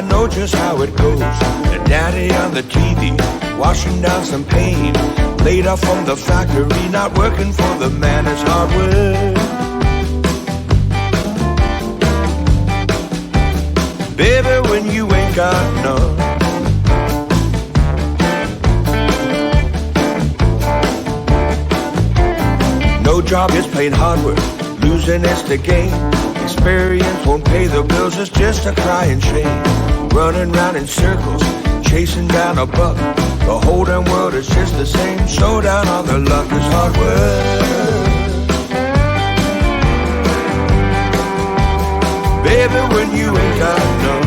I know just how it goes. The daddy on the TV, washing down some pain. Laid off from the factory, not working for the man, it's hard work. Baby, when you ain't got none, no job is plain hard work, losing is the game. Experience won't pay the bills, it's just a crying shame. Running round in circles, chasing down a buck. The whole damn world is just the same. Showdown on the luck is hard work. Baby, when you ain't got no